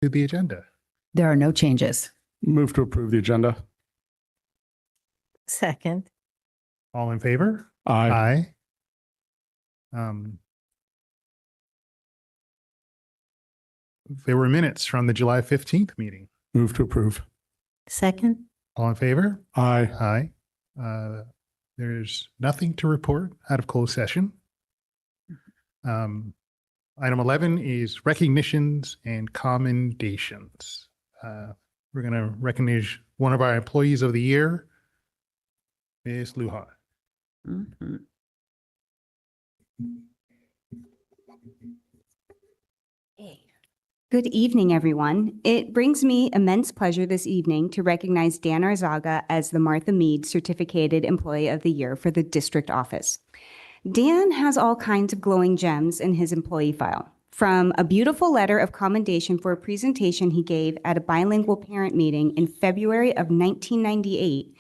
to the agenda? There are no changes. Move to approve the agenda. Second. All in favor? Aye. There were minutes from the July 15th meeting. Move to approve. Second. All in favor? Aye. Aye. There's nothing to report out of closed session. Item 11 is recognitions and commendations. We're going to recognize one of our employees of the year, Ms. Lujan. Mhm. Good evening, everyone. It brings me immense pleasure this evening to recognize Dan Arzaga as the Martha Mead Certificated Employee of the Year for the district office. Dan has all kinds of glowing gems in his employee file, from a beautiful letter of commendation for a presentation he gave at a bilingual parent meeting in February of 1998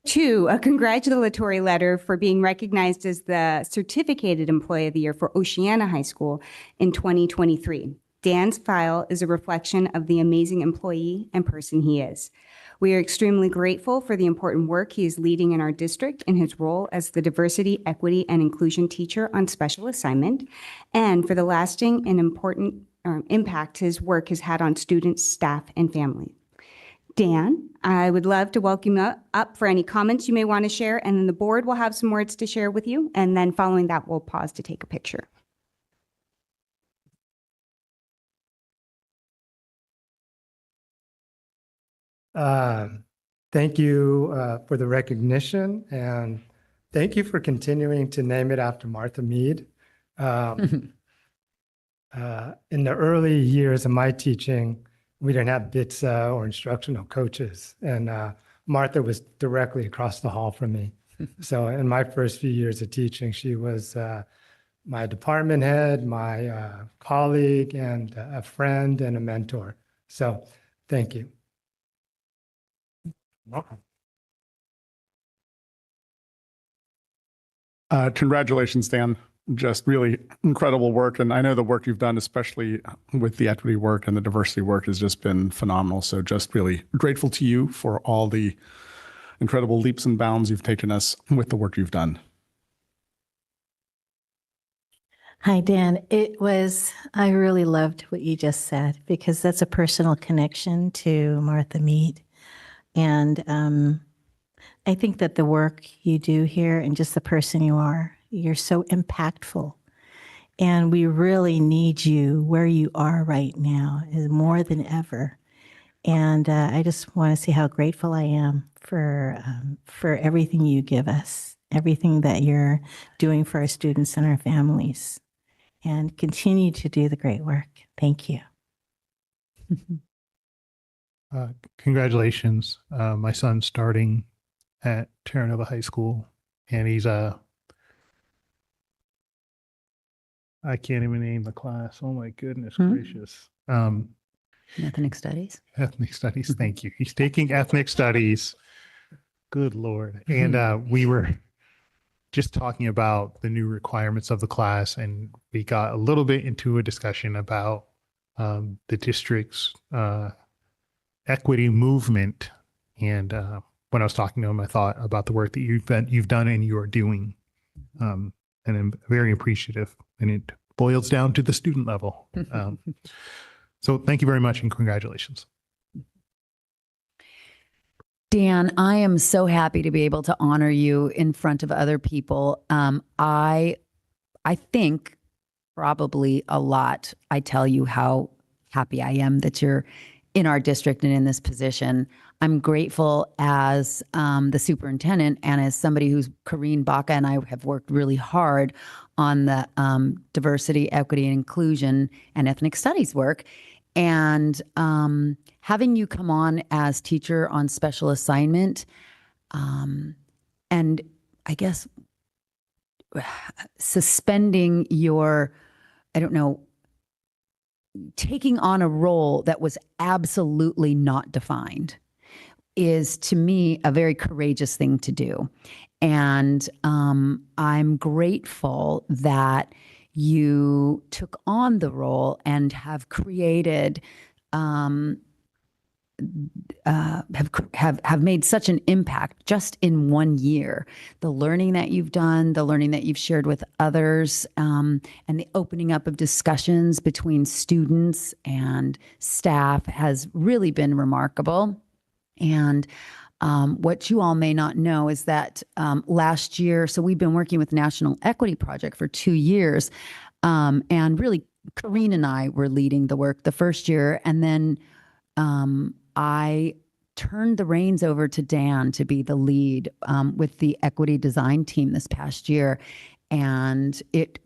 to a congratulatory letter for being recognized as the Certificated Employee of the Year for Oceana High School in 2023. Dan's file is a reflection of the amazing employee and person he is. We are extremely grateful for the important work he is leading in our district in his role as the diversity, equity, and inclusion teacher on special assignment, and for the lasting and important impact his work has had on students, staff, and family. Dan, I would love to welcome you up for any comments you may want to share, and then the board will have some words to share with you, and then following that, we'll pause to take a picture. Thank you for the recognition, and thank you for continuing to name it after Martha Mead. In the early years of my teaching, we didn't have BITSA or instructional coaches, and Martha was directly across the hall from me. So in my first few years of teaching, she was my department head, my colleague, and a friend and a mentor. So thank you. Welcome. Congratulations, Dan. Just really incredible work. And I know the work you've done, especially with the equity work and the diversity work, has just been phenomenal. So just really grateful to you for all the incredible leaps and bounds you've taken us with the work you've done. Hi, Dan. I really loved what you just said, because that's a personal connection to Martha Mead. And I think that the work you do here and just the person you are, you're so impactful. And we really need you where you are right now, is more than ever. And I just want to say how grateful I am for everything you give us, everything that you're doing for our students and our families. And continue to do the great work. Thank you. Congratulations. My son's starting at Terra Nova High School, and he's I can't even name the class. Oh my goodness gracious. Ethnic studies. Ethnic studies. Thank you. He's taking ethnic studies. Good Lord. And we were just talking about the new requirements of the class, and we got a little bit into a discussion about the district's equity movement. And when I was talking to him, I thought about the work that you've done and you are doing. And I'm very appreciative, and it boils down to the student level. So thank you very much, and congratulations. Dan, I am so happy to be able to honor you in front of other people. I think probably a lot. I tell you how happy I am that you're in our district and in this position. I'm grateful as the superintendent and as somebody who's Corrine Baca and I have worked really hard on the diversity, equity, and inclusion and ethnic studies work. And having you come on as teacher on special assignment, and I guess suspending your, I don't know, taking on a role that was absolutely not defined is, to me, a very courageous thing to do. And I'm grateful that you took on the role and have created have made such an impact just in 1 year. The learning that you've done, the learning that you've shared with others, and the opening up of discussions between students and staff has really been remarkable. And what you all may not know is that last year, so we've been working with National Equity Project for 2 years, and really Corrine and I were leading the work the first year, and then I turned the reins over to Dan to be the lead with the equity design team this past year. And it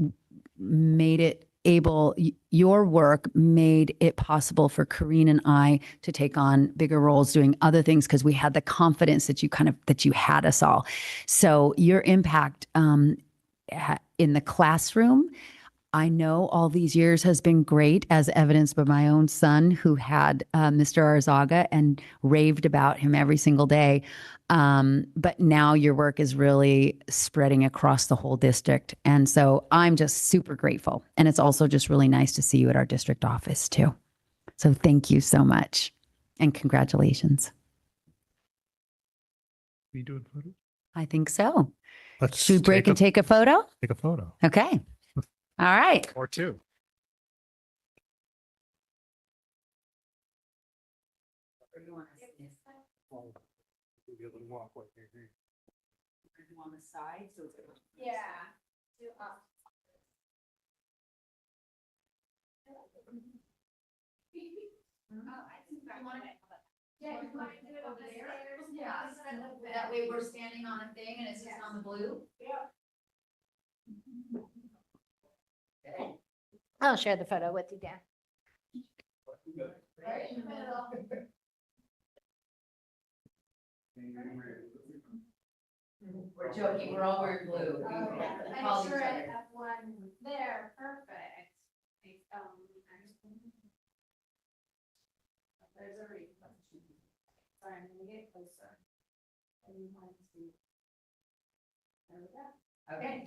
made it able, your work made it possible for Corrine and I to take on bigger roles doing other things because we had the confidence that you had us all. So your impact in the classroom, I know all these years has been great, as evidenced by my own son who had Mr. Arzaga and raved about him every single day. But now your work is really spreading across the whole district. And so I'm just super grateful. And it's also just really nice to see you at our district office too. So thank you so much and congratulations. We doing photos? I think so. Let's Should we break and take a photo? take a photo Okay. All right. or two. On the side, so it's that way we're standing on a thing and it's just on the blue. I'll share the photo with you, Dan. Right in the middle. We're joking. We're all wearing blue. We call each other. One there, perfect. There's a read. Sorry, I'm gonna get closer. There we go. Okay.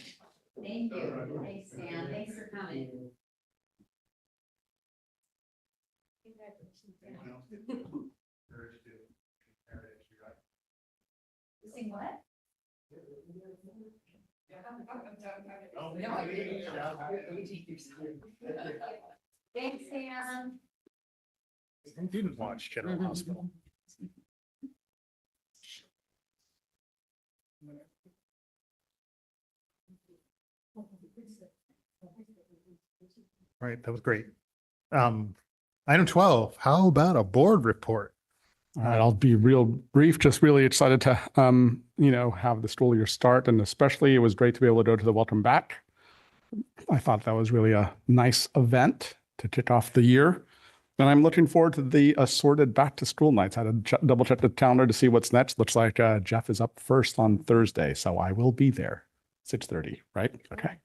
Thank you. Thanks, Dan. Thanks for coming. Sing what? No, I didn't. Thanks, Dan. I didn't watch General Hospital. Right, that was great. Item 12, how about a board report? All right, I'll be real brief. Just really excited to, have the school year start, and especially it was great to be able to go to the welcome back. I thought that was really a nice event to kick off the year. And I'm looking forward to the assorted back to school nights. I had to double check the calendar to see what's next. Looks like Jeff is up first on Thursday, so I will be there. 6:30, right? Okay.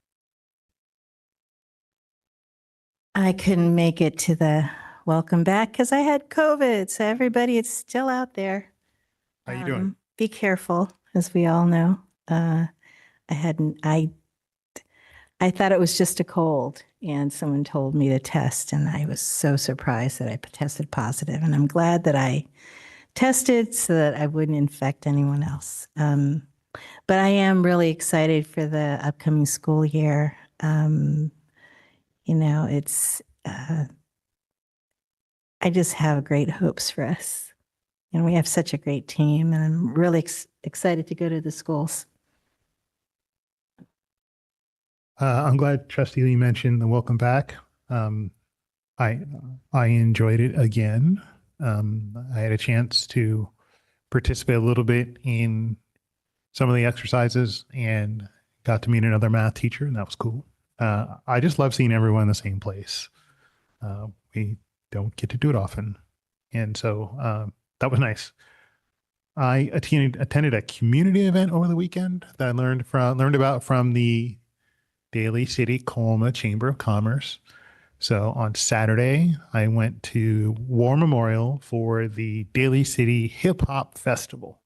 I couldn't make it to the welcome back because I had COVID. So everybody, it's still out there. How you doing? Be careful, as we all know. I thought it was just a cold, and someone told me to test, and I was so surprised that I tested positive. And I'm glad that I tested so that I wouldn't infect anyone else. But I am really excited for the upcoming school year. I just have great hopes for us. And we have such a great team, and I'm really excited to go to the schools. I'm glad Trustee Lee mentioned the welcome back. I enjoyed it again. I had a chance to participate a little bit in some of the exercises and got to meet another math teacher, and that was cool. I just love seeing everyone in the same place. We don't get to do it often. And so that was nice. I attended a community event over the weekend that I learned about from the Daly City Colma Chamber of Commerce. So on Saturday, I went to War Memorial for the Daly City Hip Hop Festival.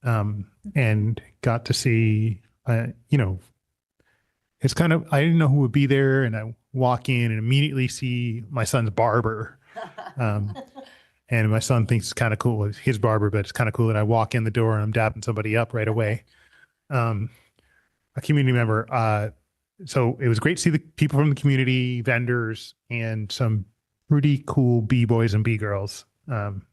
And got to see, it's kind of, I didn't know who would be there, and I walk in and immediately see my son's barber And my son thinks it's kind of cool. His barber, but it's kind of cool that I walk in the door and I'm dapping somebody up right away. A community member. So it was great to see the people from the community, vendors, and some pretty cool B-boys and B-girls. And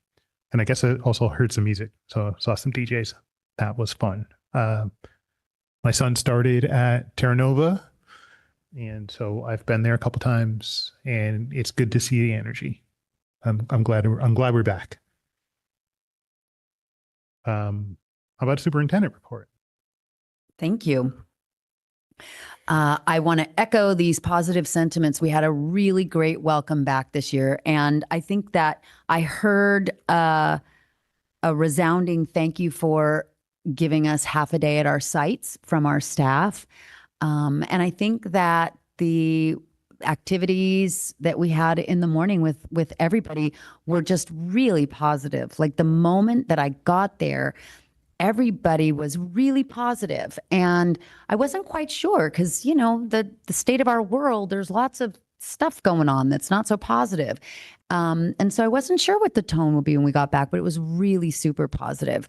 I guess I also heard some music. So I saw some DJs. That was fun. My son started at Terra Nova, and so I've been there a couple times, and it's good to see the energy. I'm glad we're back. How about superintendent report? Thank you. I want to echo these positive sentiments. We had a really great welcome back this year. And I think that I heard a resounding thank you for giving us half a day at our sites from our staff. And I think that the activities that we had in the morning with everybody were just really positive. Like the moment that I got there, everybody was really positive. And I wasn't quite sure because, you know, the state of our world, there's lots of stuff going on that's not so positive. And so I wasn't sure what the tone would be when we got back, but it was really super positive.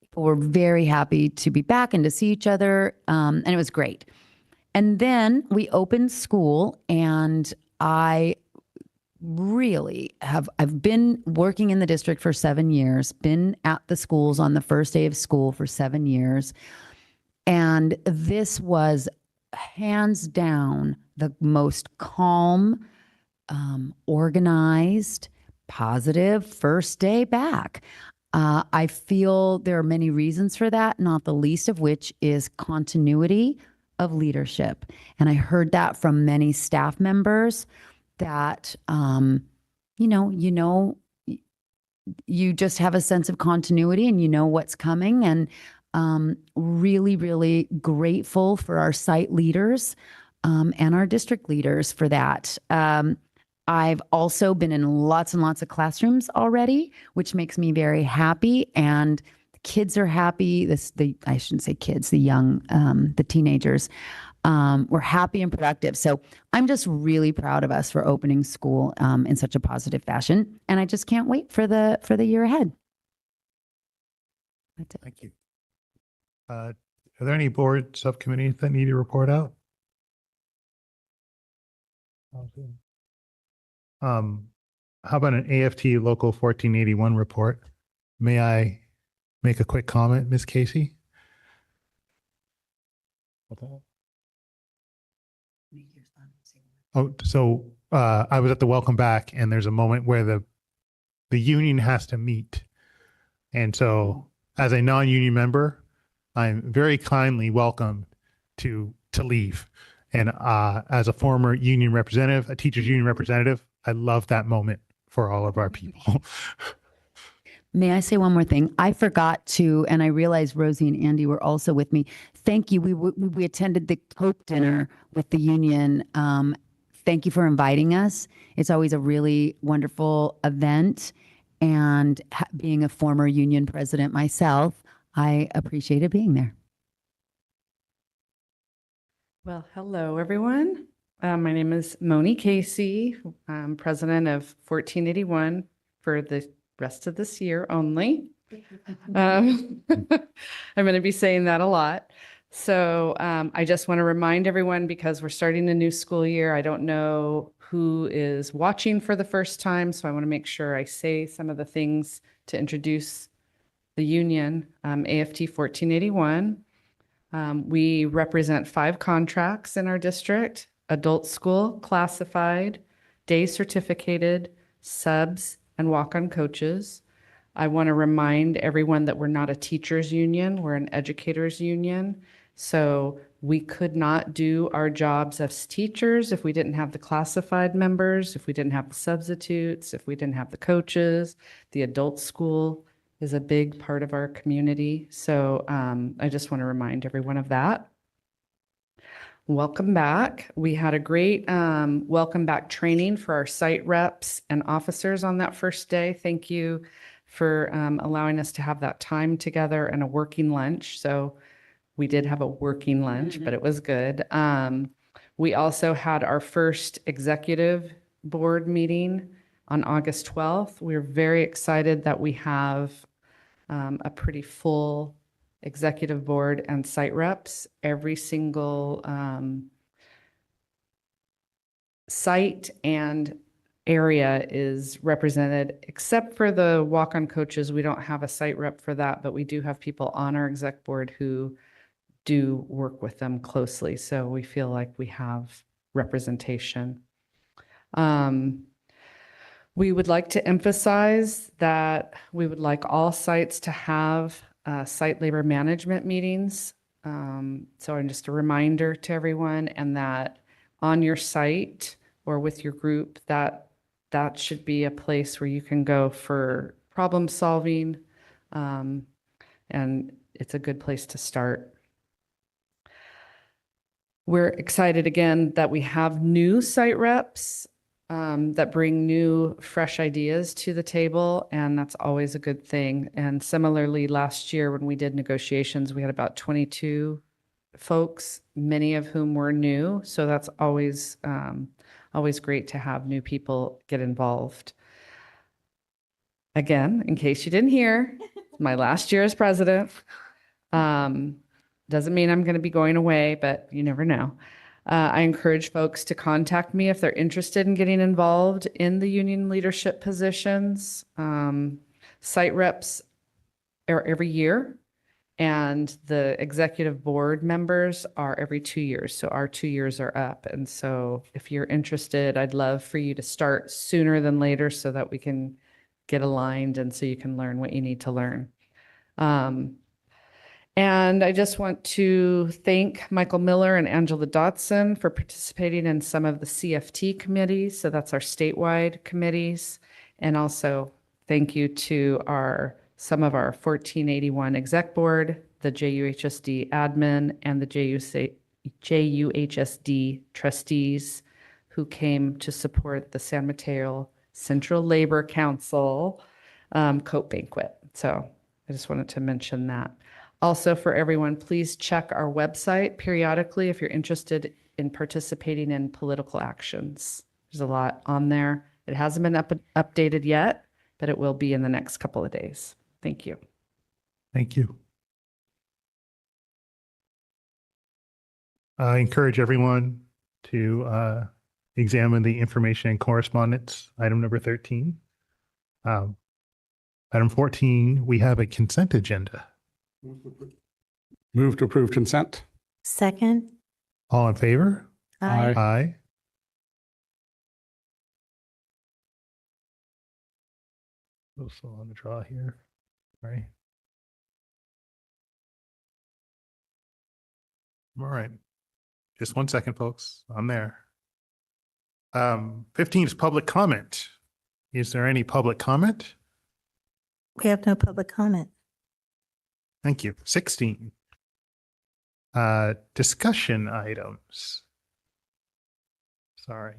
People were very happy to be back and to see each other. And it was great. And then we opened school, and I've been working in the district for 7 years, been at the schools on the first day of school for 7 years. And this was hands down the most calm, organized, positive first day back. I feel there are many reasons for that, not the least of which is continuity of leadership. And I heard that from many staff members that, you just have a sense of continuity and you know what's coming. And really, really grateful for our site leaders and our district leaders for that. I've also been in lots and lots of classrooms already, which makes me very happy. And the kids are happy. I shouldn't say kids, the teenagers were happy and productive. So I'm just really proud of us for opening school in such a positive fashion. And I just can't wait for the year ahead. That's it. Thank you. Are there any board subcommittees that need to report out? How about an AFT Local 1481 report? May I make a quick comment, Ms. Casey? Oh, so I was at the welcome back, and there's a moment where the union has to meet. And so as a non-union member, I'm very kindly welcomed to leave. And as a former union representative, a teacher's union representative, I love that moment for all of our people. May I say one more thing? I forgot to, and I realized Rosie and Andy were also with me. Thank you. We attended the Coke dinner with the union. Thank you for inviting us. It's always a really wonderful event. And being a former union president myself, I appreciated being there. Well, hello, everyone. My name is Moni Casey. I'm president of 1481 for the rest of this year only. I'm going to be saying that a lot. So I just want to remind everyone, because we're starting a new school year, I don't know who is watching for the first time, so I want to make sure I say some of the things to introduce the union, AFT 1481. We represent 5 contracts in our district: adult school, classified, day certificated, subs, and walk-on coaches. I want to remind everyone that we're not a teachers union, we're an educators union. So we could not do our jobs as teachers if we didn't have the classified members, if we didn't have the substitutes, if we didn't have the coaches. The adult school is a big part of our community. So I just want to remind everyone of that. Welcome back. We had a great welcome back training for our site reps and officers on that first day. Thank you for allowing us to have that time together and a working lunch. So we did have a working lunch, but it was good. We also had our first executive board meeting on August 12th. We're very excited that we have a pretty full executive board and site reps. Every single site and area is represented, except for the walk-on coaches. We don't have a site rep for that, but we do have people on our exec board who do work with them closely. So we feel like we have representation. We would like to emphasize that we would like all sites to have site labor management meetings. So just a reminder to everyone, and that on your site or with your group, that should be a place where you can go for problem solving. And it's a good place to start. We're excited again that we have new site reps that bring new, fresh ideas to the table, and that's always a good thing. And similarly, last year when we did negotiations, we had about 22 folks, many of whom were new. So that's always great to have new people get involved. Again, in case you didn't hear, my last year as president. Doesn't mean I'm going to be going away, but you never know. I encourage folks to contact me if they're interested in getting involved in the union leadership positions. Site reps are every year, and the executive board members are every 2 years. So our 2 years are up. And so if you're interested, I'd love for you to start sooner than later so that we can get aligned and so you can learn what you need to learn. And I just want to thank Michael Miller and Angela Dotson for participating in some of the CFT committees. So that's our statewide committees. And also thank you to some of our 1481 exec board, the JUHSD admin, and the JUHSD trustees who came to support the San Mateo Central Labor Council coat banquet. So I just wanted to mention that. Also, for everyone, please check our website periodically if you're interested in participating in political actions. There's a lot on there. It hasn't been updated yet, but it will be in the next couple of days. Thank you. Thank you. I encourage everyone to examine the information and correspondence, item number 13. Item 14, we have a consent agenda. Move to approve consent. Second. All in favor? Aye. Aye. Also on the draw here. Right. All right. Just 1 second, folks. I'm there. 15 is public comment. Is there any public comment? We have no public comment. Thank you. 16. Discussion items. Sorry.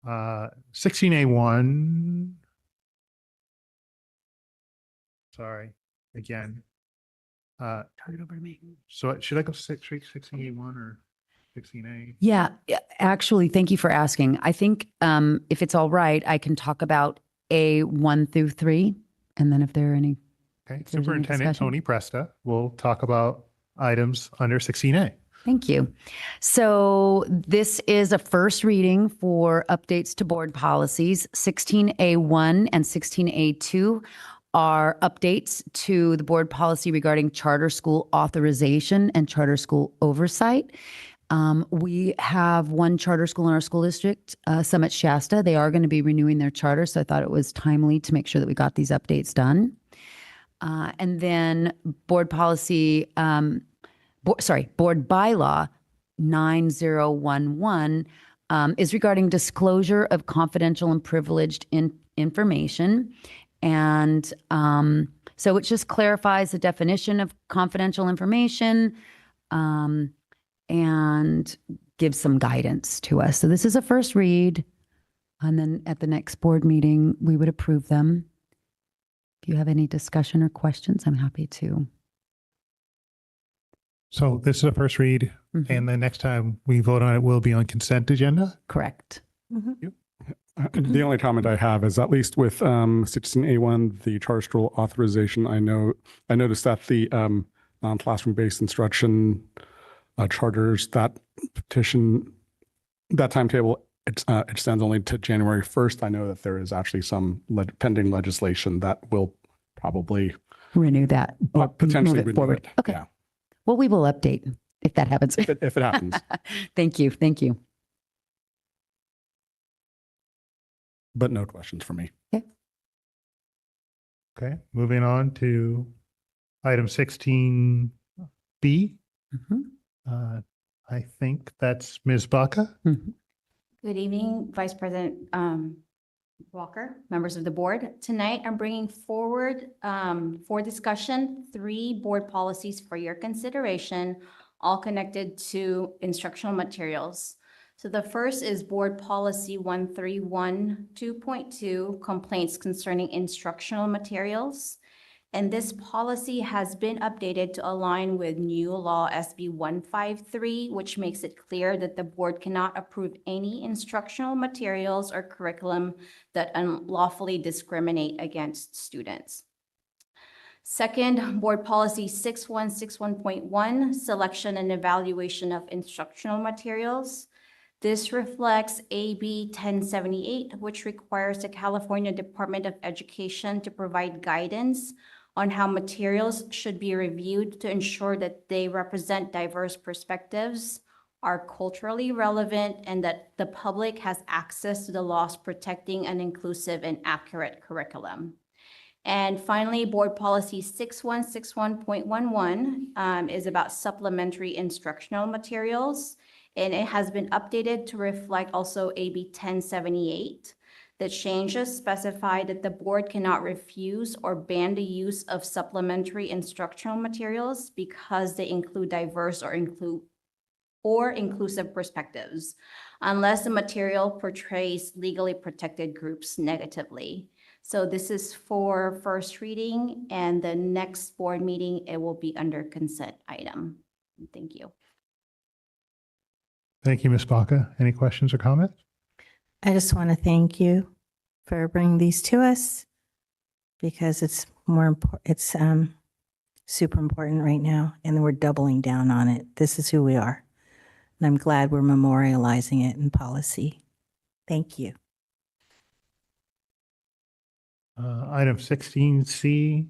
Uh, 16A1. Sorry, again. Turn it over to me. So should I go 16A1 or 16A? Yeah, actually, thank you for asking. I think if it's all right, I can talk about A1 through 3, and then if there are any. Okay, If there's any Superintendent discussion. Tony Presta will talk about items under 16A. Thank you. So this is a first reading for updates to board policies. 16A1 and 16A2 are updates to the board policy regarding charter school authorization and charter school oversight. We have one charter school in our school district, Summit Shasta. They are going to be renewing their charter, so I thought it was timely to make sure that we got these updates done. And then board policy, board bylaw 9011 is regarding disclosure of confidential and privileged information. And so it just clarifies the definition of confidential information and gives some guidance to us. So this is a first read. And then at the next board meeting, we would approve them. If you have any discussion or questions, I'm happy to So this is a first read, Mhm. and the next time we vote on it will be on consent agenda. Correct. The only comment I have is, at least with 16A1, the charter school authorization, I noticed that the non-classroom based instruction charters, that petition, that timetable extends only to January 1st. I know that there is actually some pending legislation that will probably Renew that. or potentially move it renew forward. it. Okay. Yeah, Well, we will update if that happens. if it happens. Thank you. Thank you. But no questions for me. Okay, moving on to item 16B. Mhm. I think that's Ms. Baca. Mhm. Good evening, Vice President Walker, members of the board. Tonight, I'm bringing forward for discussion 3 board policies for your consideration, all connected to instructional materials. So the first is Board Policy 1312.2, complaints concerning instructional materials. And this policy has been updated to align with new law SB 153, which makes it clear that the board cannot approve any instructional materials or curriculum that unlawfully discriminate against students. Second, Board Policy 6161.1, selection and evaluation of instructional materials. This reflects AB 1078, which requires the California Department of Education to provide guidance on how materials should be reviewed to ensure that they represent diverse perspectives, are culturally relevant, and that the public has access to the laws protecting an inclusive and accurate curriculum. And finally, Board Policy 6161.11 is about supplementary instructional materials. And it has been updated to reflect also AB 1078. The changes specify that the board cannot refuse or ban the use of supplementary instructional materials because they include diverse or inclusive perspectives, unless the material portrays legally protected groups negatively. So this is for first reading, and the next board meeting, it will be under consent item. Thank you. Thank you, Ms. Baca. Any questions or comments? I just want to thank you for bringing these to us because it's more important. It's super important right now, and we're doubling down on it. This is who we are, and I'm glad we're memorializing it in policy. Thank you. Item 16C,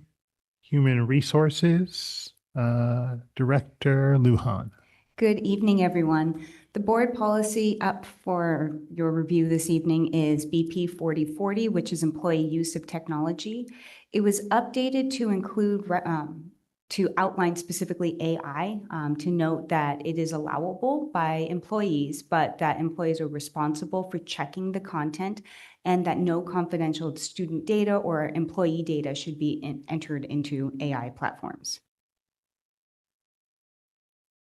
Human Resources, Director Lujan. Good evening, everyone. The board policy up for your review this evening is BP 4040, which is employee use of technology. It was updated to include, to outline specifically AI, to note that it is allowable by employees, but that employees are responsible for checking the content and that no confidential student data or employee data should be entered into AI platforms.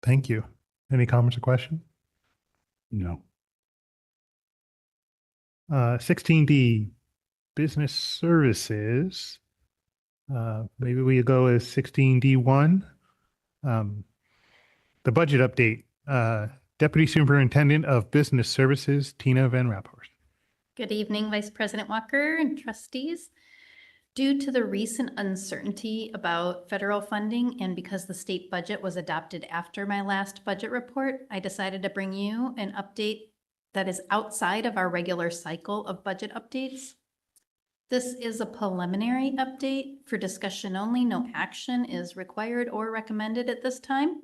Thank you. Any comments or questions? No. 16D, Business Services. Maybe we go as 16D1. The budget update. Deputy Superintendent of Business Services, Tina Van Raphorst. Good evening, Vice President Walker and trustees. Due to the recent uncertainty about federal funding and because the state budget was adopted after my last budget report, I decided to bring you an update that is outside of our regular cycle of budget updates. This is a preliminary update for discussion only. No action is required or recommended at this time.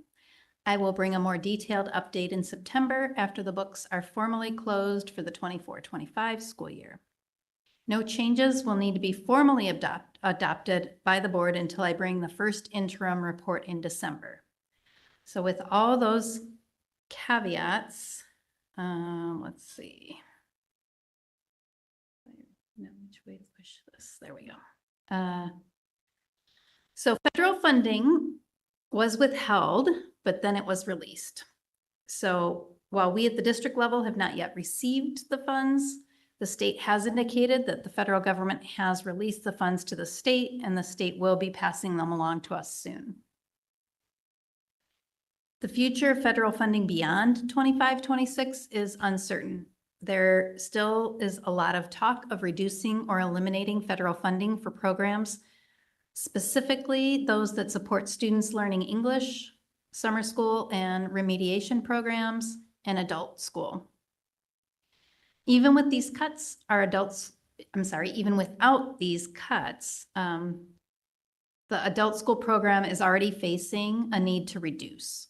I will bring a more detailed update in September after the books are formally closed for the 24-25 school year. No changes will need to be formally adopted by the board until I bring the first interim report in December. So with all those caveats, let's see. No, which way to push this? There we go. So federal funding was withheld, but then it was released. So while we at the district level have not yet received the funds, the state has indicated that the federal government has released the funds to the state, and the state will be passing them along to us soon. The future of federal funding beyond 25-26 is uncertain. There still is a lot of talk of reducing or eliminating federal funding for programs, specifically those that support students learning English, summer school and remediation programs, and adult school. Even with these cuts, even without these cuts, the adult school program is already facing a need to reduce.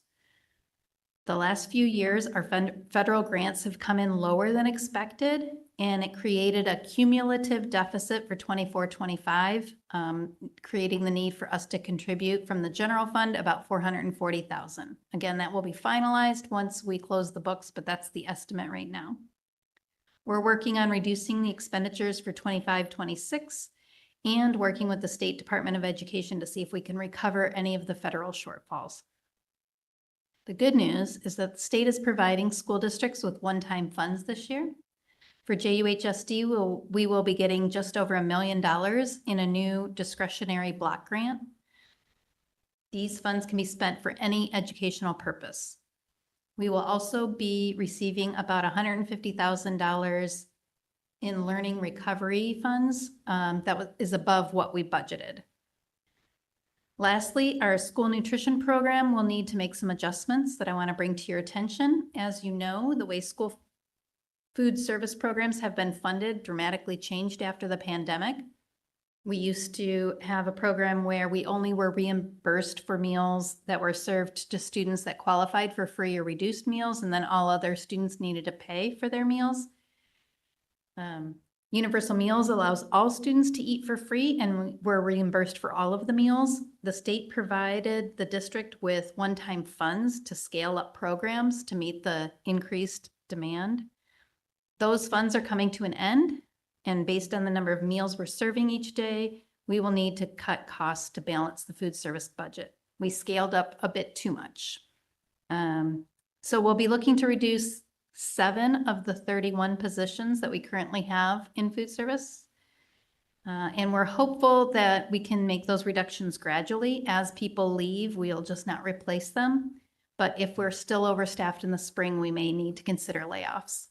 The last few years, our federal grants have come in lower than expected, and it created a cumulative deficit for 24-25, creating the need for us to contribute from the general fund about $440,000. Again, that will be finalized once we close the books, but that's the estimate right now. We're working on reducing the expenditures for 25-26 and working with the State Department of Education to see if we can recover any of the federal shortfalls. The good news is that the state is providing school districts with one-time funds this year. For JUHSD, we will be getting just over $1 million in a new discretionary block grant. These funds can be spent for any educational purpose. We will also be receiving about $150,000 in learning recovery funds that is above what we budgeted. Lastly, our school nutrition program will need to make some adjustments that I want to bring to your attention. As you know, the way school food service programs have been funded dramatically changed after the pandemic. We used to have a program where we only were reimbursed for meals that were served to students that qualified for free or reduced meals, and then all other students needed to pay for their meals. Universal Meals allows all students to eat for free, and we're reimbursed for all of the meals. The state provided the district with one-time funds to scale up programs to meet the increased demand. Those funds are coming to an end, and based on the number of meals we're serving each day, we will need to cut costs to balance the food service budget. We scaled up a bit too much. So we'll be looking to reduce 7 of the 31 positions that we currently have in food service. And we're hopeful that we can make those reductions gradually. As people leave, we'll just not replace them. But if we're still overstaffed in the spring, we may need to consider layoffs.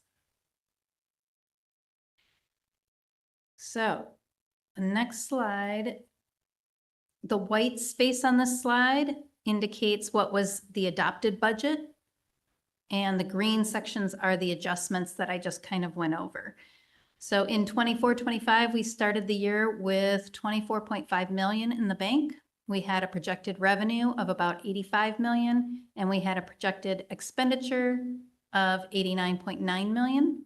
So the next slide, the white space on this slide indicates what was the adopted budget. And the green sections are the adjustments that I just kind of went over. So in 24-25, we started the year with $24.5 million in the bank. We had a projected revenue of about $85 million, and we had a projected expenditure of $89.9 million.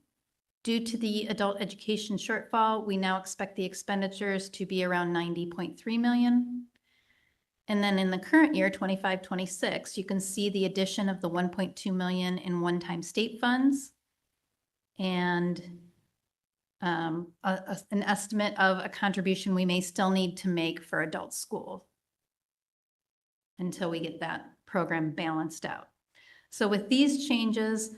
Due to the adult education shortfall, we now expect the expenditures to be around $90.3 million. And then in the current year, 25-26, you can see the addition of the $1.2 million in one-time state funds and an estimate of a contribution we may still need to make for adult school until we get that program balanced out. So with these changes,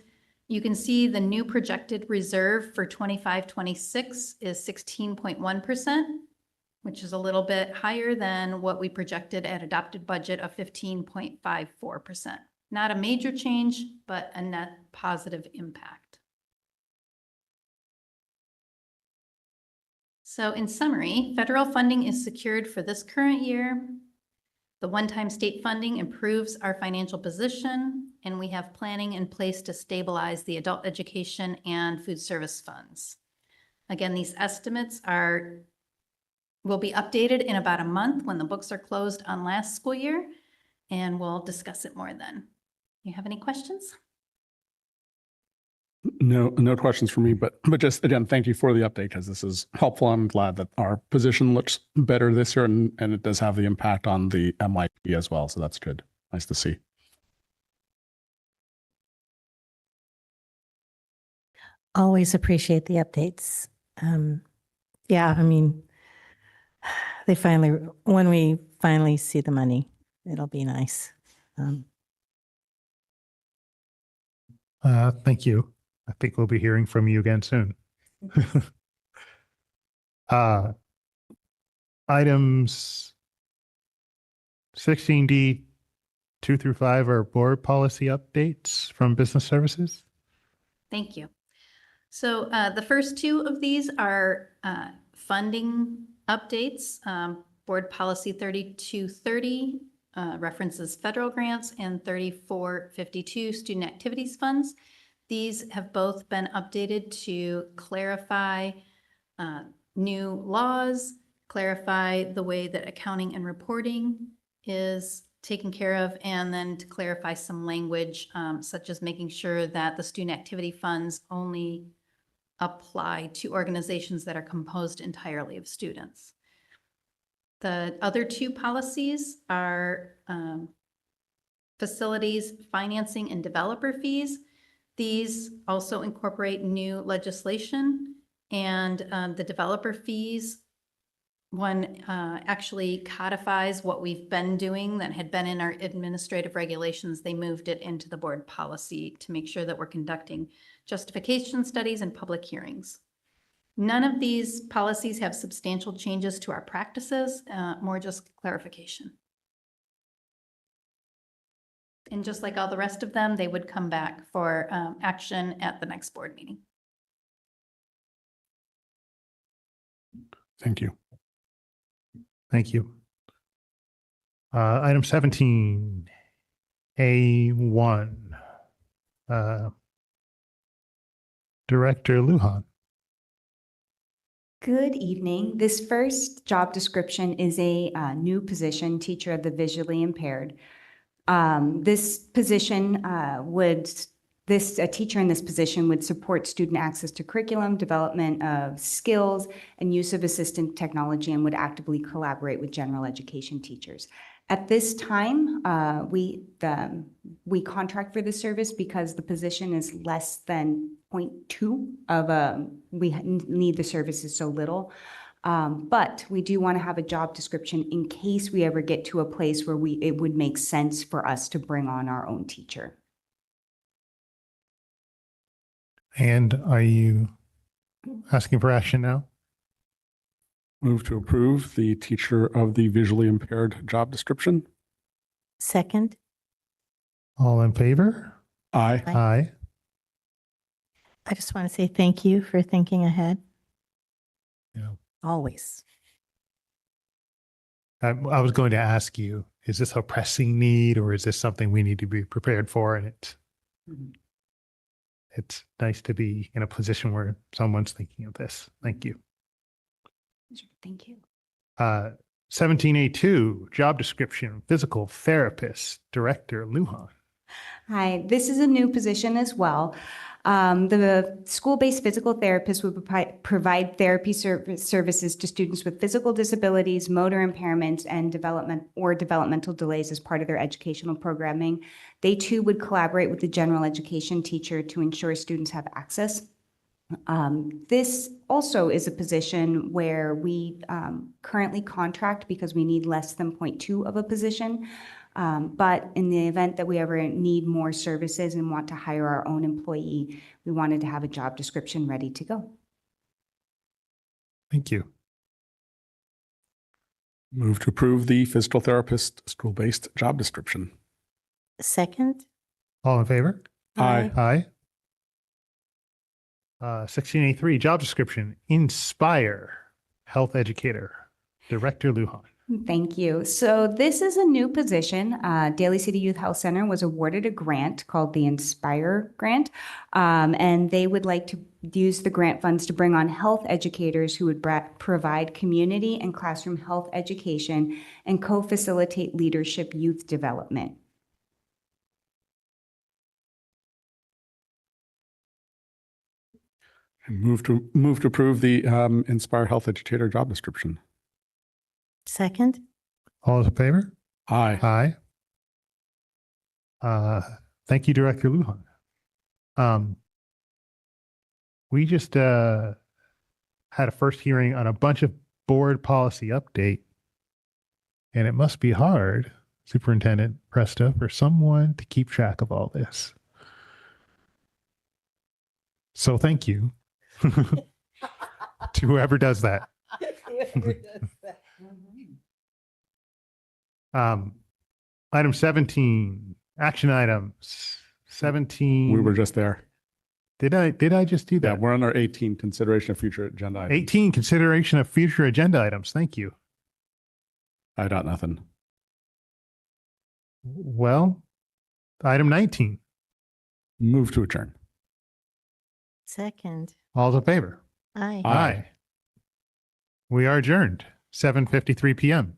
you can see the new projected reserve for 25-26 is 16.1%. which is a little bit higher than what we projected at adopted budget of 15.54%. Not a major change, but a net positive impact. So in summary, federal funding is secured for this current year. The one-time state funding improves our financial position, and we have planning in place to stabilize the adult education and food service funds. Again, these estimates will be updated in about a month when the books are closed on last school year, and we'll discuss it more then. You have any questions? No questions for me, but just again, thank you for the update because this is helpful. I'm glad that our position looks better this year and it does have the impact on the MYP as well. So that's good. Nice to see. Always appreciate the updates. Yeah, I mean, when we finally see the money, it'll be nice. Thank you. I think we'll be hearing from you again soon. Items 16D 2 through 5 are board policy updates from business services. Thank you. So the first two of these are funding updates. Board Policy 3230 references federal grants, and 3452 student activities funds. These have both been updated to clarify new laws, clarify the way that accounting and reporting is taken care of, and then to clarify some language, such as making sure that the student activity funds only apply to organizations that are composed entirely of students. The other two policies are facilities financing and developer fees. These also incorporate new legislation, and the developer fees one actually codifies what we've been doing that had been in our administrative regulations. They moved it into the board policy to make sure that we're conducting justification studies and public hearings. None of these policies have substantial changes to our practices, more just clarification. And just like all the rest of them, they would come back for action at the next board meeting. Thank you. Thank you. Item 17, A1. Director Lujan. Good evening. This first job description is a new position, teacher of the visually impaired. This position a teacher in this position would support student access to curriculum, development of skills, and use of assistive technology, and would actively collaborate with general education teachers. At this time, we contract for this service because the position is less than 0.2 of we need the services so little. But we do want to have a job description in case we ever get to a place where it would make sense for us to bring on our own teacher. And are you asking for action now? Move to approve the teacher of the visually impaired job description. Second. All in favor? Aye. Aye. I just want to say thank you for thinking ahead. Yeah. Always. I was going to ask you, is this a pressing need, or is this something we need to be prepared for? And it's nice to be in a position where someone's thinking of this. Thank you. Thank you. 17A2, job description, physical therapist, Director Lujan. Hi, this is a new position as well. The school-based physical therapist would provide therapy services to students with physical disabilities, motor impairments, and developmental delays as part of their educational programming. They too would collaborate with the general education teacher to ensure students have access. This also is a position where we currently contract because we need less than 0.2 of a position. But in the event that we ever need more services and want to hire our own employee, we wanted to have a job description ready to go. Thank you. Move to approve the physical therapist school-based job description. Second. All in favor? Aye. Aye. 16A3, job description, Inspire Health Educator, Director Lujan. Thank you. So this is a new position. Daly City Youth Health Center was awarded a grant called the Inspire Grant, and they would like to use the grant funds to bring on health educators who would provide community and classroom health education and co-facilitate leadership youth development. Move to approve the Inspire Health Educator job description. Second. All in favor? Aye. Aye. Thank you, Director Lujan. We just had a first hearing on a bunch of board policy update, and it must be hard, Superintendent Presta, for someone to keep track of all this. So thank you to whoever does that. Item 17, action items. 17. We were just there. Did I just do Yeah, that? we're on our 18, consideration of future agenda items. 18, consideration of future agenda items. Thank you. I got nothing. Well, item 19, Move to adjourn. Second. all's in favor? Aye. Aye. We are adjourned, 7:53 PM.